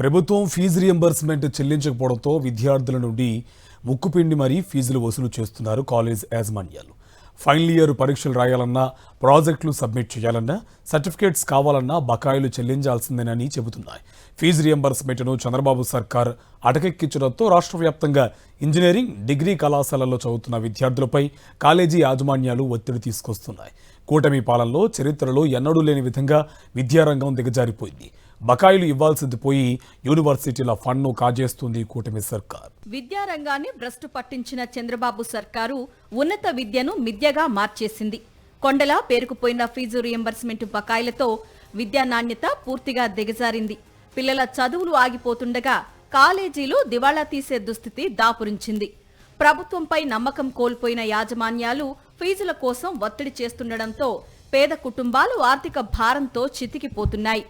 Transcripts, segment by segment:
ప్రభుత్వం fee reimbursement చెల్లించకపోవడంతో విద్యార్థుల నుండి ముక్కుపిండి మరీ ఫీజులు వసూలు చేస్తున్నారు కాలేజ్ యాజమాన్యాలు. ఫైనల్ ఇయర్ పరీక్షలు రాయాలన్నా, ప్రాజెక్టులు సబ్మిట్ చేయాలన్నా, సర్టిఫికేట్స్ కావాలన్నా బకాయిలు చెల్లించాల్సిందేనని చెబుతున్నాయి. ఫీజు రియంబర్స్మెంట్ను చంద్రబాబు సర్కార్ అటకెక్కించడంతో రాష్ట్ర వ్యాప్తంగా ఇంజనీరింగ్, డిగ్రీ కళాశాలల్లో చదువుతున్న విద్యార్థులపై కాలేజీ యాజమాన్యాలు ఒత్తిడి తీసుకొస్తున్నాయి. కూటమి పాలనలో చరిత్రలో ఎన్నడూ లేని విధంగా విద్యారంగం దిగజారిపోయింది. బకాయిలు ఇవ్వాల్సింది పోయి యూనివర్సిటీల ఫండ్ను కాజేస్తుంది కూటమి సర్కార్. విద్యారంగాన్ని భ్రష్టు పట్టించిన చంద్రబాబు సర్కారు ఉన్నత విద్యను మిథ్యగా మార్చేసింది. కొండలా పేరుకుపోయిన ఫీజు రియంబర్స్మెంట్ బకాయిలతో విద్యా నాణ్యత పూర్తిగా దిగజారింది. పిల్లల చదువులు ఆగిపోతుండగా కాలేజీలు దివాళా తీసే దుస్థితి దాపురించింది. ప్రభుత్వంపై నమ్మకం కోల్పోయిన యాజమాన్యాలు ఫీజుల కోసం ఒత్తిడి చేస్తుండటంతో పేద కుటుంబాలు ఆర్థిక భారంతో చితికిపోతున్నాయి.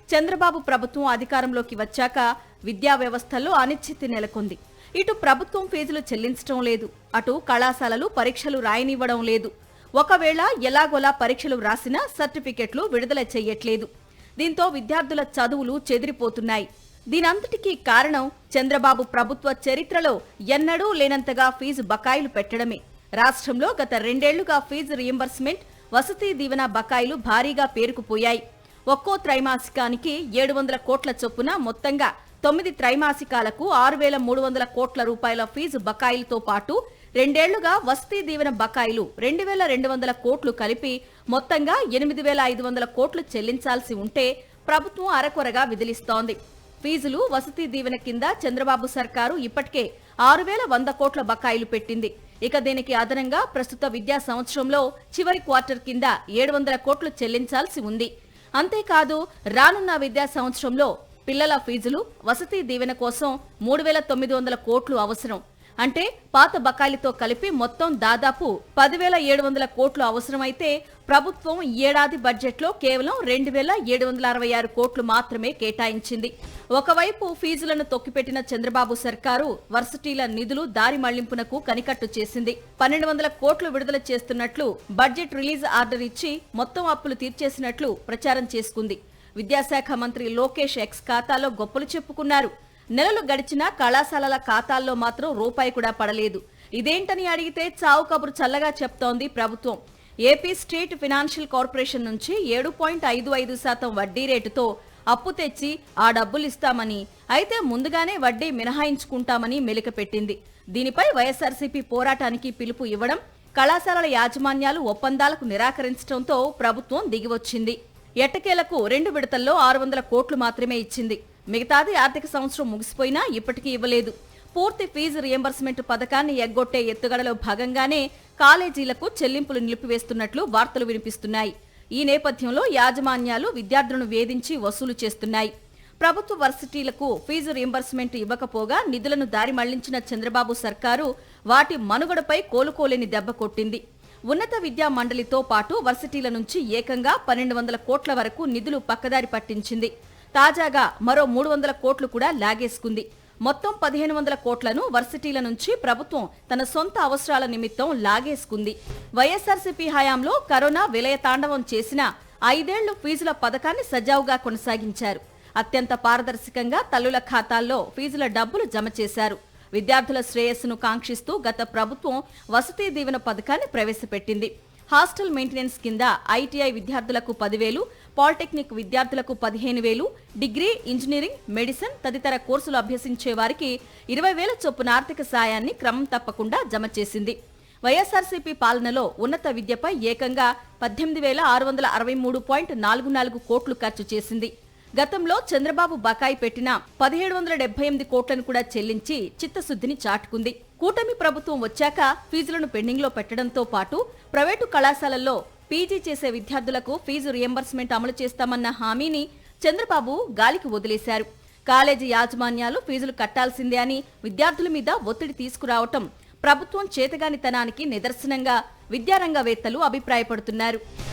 చంద్రబాబు ప్రభుత్వం అధికారంలోకి వచ్చాక విద్యా వ్యవస్థలో అనిశ్చితి నెలకొంది. ఇటు ప్రభుత్వం ఫీజులు చెల్లించడం లేదు, అటు కళాశాలలు పరీక్షలు రాయనివ్వడం లేదు. ఒకవేళ ఎలాగోలా పరీక్షలు రాసినా సర్టిఫికెట్లు విడుదల చెయ్యట్లేదు. దీంతో విద్యార్థుల చదువులు చెదిరిపోతున్నాయి. దీనంతటికీ కారణం చంద్రబాబు ప్రభుత్వ చరిత్రలో ఎన్నడూ లేనంతగా ఫీజు బకాయిలు పెట్టడమే. రాష్ట్రంలో గత 2 ఏళ్లుగా ఫీజు రియంబర్స్మెంట్, వసతి దీవెన బకాయిలు భారీగా పేరుకుపోయాయి. ఒక్కో త్రైమాసికానికి 700 కోట్ల చొప్పున మొత్తంగా 9 త్రైమాసికాలకు 6,300 కోట్ల రూపాయల ఫీజు బకాయిలతో పాటు 2 ఏళ్లుగా వసతి దీవెన బకాయిలు 2,200 కోట్లు కలిపి మొత్తంగా 8,500 కోట్లు చెల్లించాల్సి ఉంటే ప్రభుత్వం అరకొరగా విదిలిస్తోంది. ఫీజులు, వసతి దీవెన కింద చంద్రబాబు సర్కారు ఇప్పటికే 6,100 కోట్ల బకాయిలు పెట్టింది. ఇక దీనికి అదనంగా ప్రస్తుత విద్యా సంవత్సరంలో చివరి క్వార్టర్ కింద 700 కోట్లు చెల్లించాల్సి ఉంది. అంతేకాదు రానున్న విద్యా సంవత్సరంలో పిల్లల ఫీజులు, వసతి దీవెన కోసం 3,900 కోట్లు అవసరం. అంటే పాత బకాయిలతో కలిపి మొత్తం దాదాపు 10,700 కోట్లు అవసరమైతే ప్రభుత్వం ఈ ఏడాది బడ్జెట్లో కేవలం 2,766 కోట్లు మాత్రమే కేటాయించింది. ఒకవైపు ఫీజులను తొక్కిపెట్టిన చంద్రబాబు సర్కారు వర్సిటీల నిధులు దారి మళ్లింపునకు కనికట్టు చేసింది. 1,200 కోట్లు విడుదల చేస్తున్నట్లు బడ్జెట్ రిలీజ్ ఆర్డర్ ఇచ్చి మొత్తం అప్పులు తీర్చేసినట్లు ప్రచారం చేసుకుంది. విద్యాశాఖ మంత్రి లోకేష్ ఎక్స్ ఖాతాలో గొప్పలు చెప్పుకున్నారు. నెలలు గడిచినా కళాశాలల ఖాతాల్లో మాత్రం రూపాయి కూడా పడలేదు. ఇదేంటని అడిగితే చావు కబురు చల్లగా చెప్తోంది ప్రభుత్వం. ఏపీ స్టేట్ ఫైనాన్షియల్ కార్పొరేషన్ నుంచి 7.55% వడ్డీ రేటుతో అప్పు తెచ్చి ఆ డబ్బులు ఇస్తామని, అయితే ముందుగానే వడ్డీ మినహాయించుకుంటామని మెలికపెట్టింది. దీనిపై వైఎస్ఆర్సీపీ పోరాటానికి పిలుపు ఇవ్వడం, కళాశాలల యాజమాన్యాలు ఒప్పందాలకు నిరాకరించడంతో ప్రభుత్వం దిగివచ్చింది. ఎట్టకేలకు 2 విడతల్లో 600 కోట్లు మాత్రమే ఇచ్చింది. మిగతాది ఆర్థిక సంవత్సరం ముగిసిపోయినా ఇప్పటికీ ఇవ్వలేదు. పూర్తి ఫీజు రియంబర్స్మెంట్ పథకాన్ని ఎగ్గొట్టే ఎత్తుగడలో భాగంగానే కాలేజీలకు చెల్లింపులు నిలిపివేస్తున్నట్లు వార్తలు వినిపిస్తున్నాయి. ఈ నేపథ్యంలో యాజమాన్యాలు విద్యార్థులను వేధించి వసూలు చేస్తున్నాయి. ప్రభుత్వ వర్సిటీలకు ఫీజు రియంబర్స్మెంట్ ఇవ్వకపోగా నిధులను దారి మళ్లించిన చంద్రబాబు సర్కారు వాటి మనుగడపై కోలుకోలేని దెబ్బ కొట్టింది. ఉన్నత విద్యా మండలితో పాటు వర్సిటీల నుంచి ఏకంగా 1,200 కోట్ల వరకు నిధులు పక్కదారి పట్టించింది. తాజాగా మరో 300 కోట్లు కూడా లాగేసుకుంది. మొత్తం 1,500 కోట్లను వర్సిటీల నుంచి ప్రభుత్వం తన సొంత అవసరాల నిమిత్తం లాగేసుకుంది. వైఎస్ఆర్సీపీ హయాంలో కరోనా విలయ తాండవం చేసిన 5 ఏళ్లు ఫీజుల పథకాన్ని సజావుగా కొనసాగించారు. అత్యంత పారదర్శకంగా తల్లుల ఖాతాల్లో ఫీజుల డబ్బులు జమ చేశారు. విద్యార్థుల శ్రేయస్సును కాంక్షిస్తూ గత ప్రభుత్వం వసతి దీవెన పథకాన్ని ప్రవేశపెట్టింది. హాస్టల్ మెయింటెనెన్స్ కింద ఐటీఐ విద్యార్థులకు 10,000, పాలిటెక్నిక్ విద్యార్థులకు 15,000, డిగ్రీ, ఇంజనీరింగ్, మెడిసిన్ తదితర కోర్సులు అభ్యసించే వారికి 20,000 చొప్పున ఆర్థిక సాయాన్ని క్రమం తప్పకుండా జమ చేసింది. వైఎస్ఆర్సీపీ పాలనలో ఉన్నత విద్యపై ఏకంగా 18,663.44 కోట్లు ఖర్చు చేసింది. గతంలో చంద్రబాబు బకాయి పెట్టిన 1,778 కోట్లను కూడా చెల్లించి చిత్తశుద్ధిని చాటుకుంది. కూటమి ప్రభుత్వం వచ్చాక ఫీజులను పెండింగ్లో పెట్టడంతో పాటు ప్రైవేటు కళాశాలల్లో పీజీ చేసే విద్యార్థులకు ఫీజు రియంబర్స్మెంట్ అమలు చేస్తామన్న హామీని చంద్రబాబు గాలికి వదిలేశారు. కాలేజీ యాజమాన్యాలు ఫీజులు కట్టాల్సిందే అని విద్యార్థుల మీద ఒత్తిడి తీసుకురావటం ప్రభుత్వం చేతగానితనానికి నిదర్శనంగా విద్యారంగవేత్తలు అభిప్రాయపడుతున్నారు.